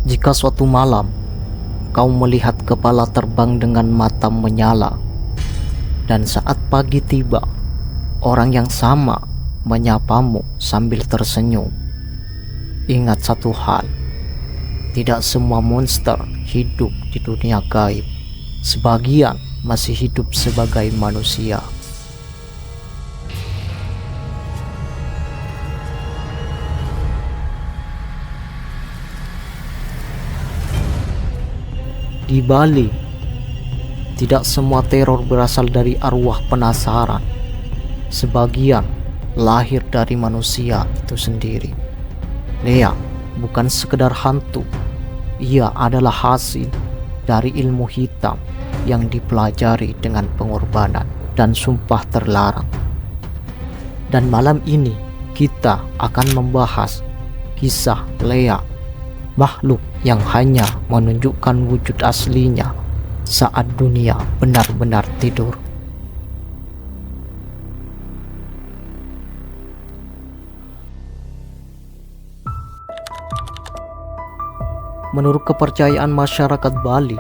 Jika suatu malam kau melihat kepala terbang dengan mata menyala, dan saat pagi tiba, orang yang sama menyapamu sambil tersenyum, ingat satu hal: tidak semua monster hidup di dunia gaib. Sebagian masih hidup sebagai manusia. Di Bali, tidak semua teror berasal dari arwah penasaran. Sebagian lahir dari manusia itu sendiri. Lea bukan sekedar hantu, ia adalah hasil dari ilmu hitam yang dipelajari dengan pengorbanan dan sumpah terlarang. Dan malam ini kita akan membahas kisah Lea, makhluk yang hanya menunjukkan wujud aslinya saat dunia benar-benar tidur. Menurut kepercayaan masyarakat Bali,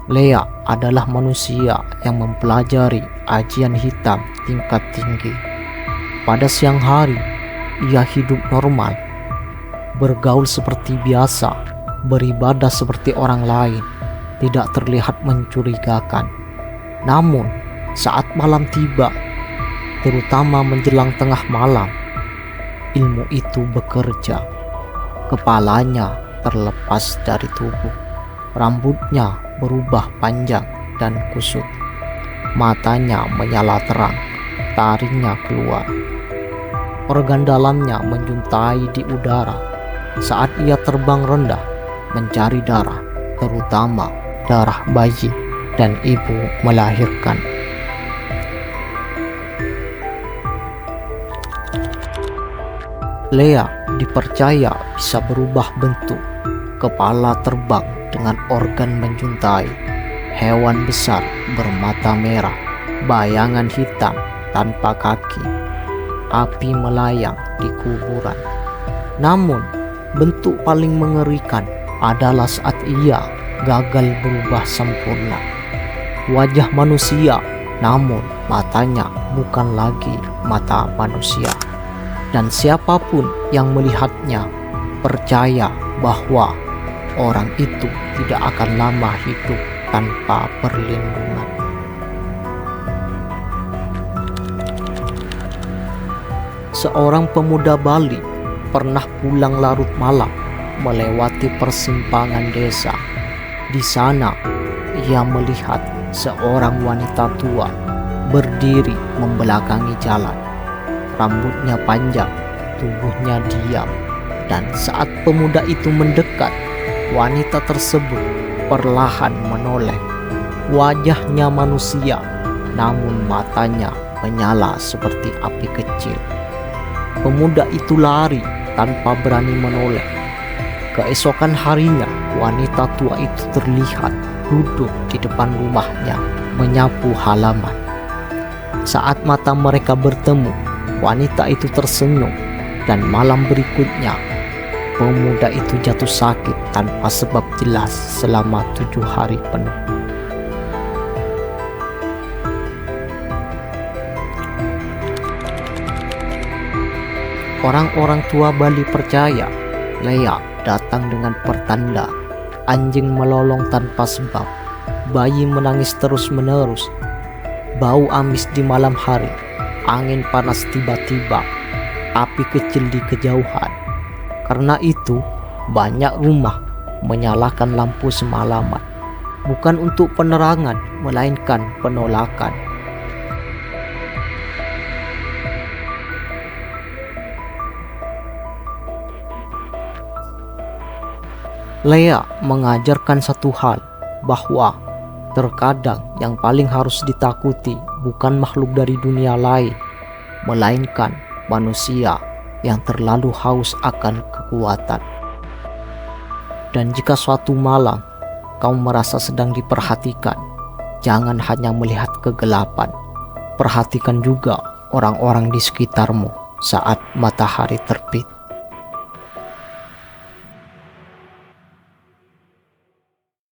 Lea adalah manusia yang mempelajari ajian hitam tingkat tinggi. Pada siang hari, ia hidup normal, bergaul seperti biasa, beribadah seperti orang lain, tidak terlihat mencurigakan. Namun, saat malam tiba, terutama menjelang tengah malam, ilmu itu bekerja. Kepalanya terlepas dari tubuh, rambutnya berubah panjang dan kusut, matanya menyala terang, taringnya keluar. Organ dalamnya menjuntai di udara saat ia terbang rendah mencari darah, terutama darah bayi dan ibu melahirkan. Lea dipercaya bisa berubah bentuk, kepala terbang dengan organ menjuntai, hewan besar bermata merah, bayangan hitam tanpa kaki, api melayang di kuburan. Namun, bentuk paling mengerikan adalah saat ia gagal berubah sempurna. Wajah manusia, namun matanya bukan lagi mata manusia. Dan siapapun yang melihatnya percaya bahwa orang itu tidak akan lama hidup tanpa perlindungan. Seorang pemuda Bali pernah pulang larut malam melewati persimpangan desa. Di sana, ia melihat seorang wanita tua berdiri membelakangi jalan. Rambutnya panjang, tubuhnya diam, dan saat pemuda itu mendekat, wanita tersebut perlahan menoleh. Wajahnya manusia, namun matanya menyala seperti api kecil. Pemuda itu lari tanpa berani menoleh. Keesokan harinya, wanita tua itu terlihat duduk di depan rumahnya menyapu halaman. Saat mata mereka bertemu, wanita itu tersenyum, dan malam berikutnya pemuda itu jatuh sakit tanpa sebab jelas selama 7 hari penuh. Orang-orang tua Bali percaya Lea datang dengan pertanda anjing melolong tanpa sebab, bayi menangis terus-menerus, bau amis di malam hari, angin panas tiba-tiba, api kecil di kejauhan. Karena itu, banyak rumah menyalakan lampu semalaman, bukan untuk penerangan, melainkan penolakan. Lea mengajarkan satu hal, bahwa terkadang yang paling harus ditakuti bukan makhluk dari dunia lain, melainkan manusia yang terlalu haus akan kekuatan. Dan jika suatu malam kau merasa sedang diperhatikan, jangan hanya melihat kegelapan, perhatikan juga orang-orang di sekitarmu saat matahari terbit.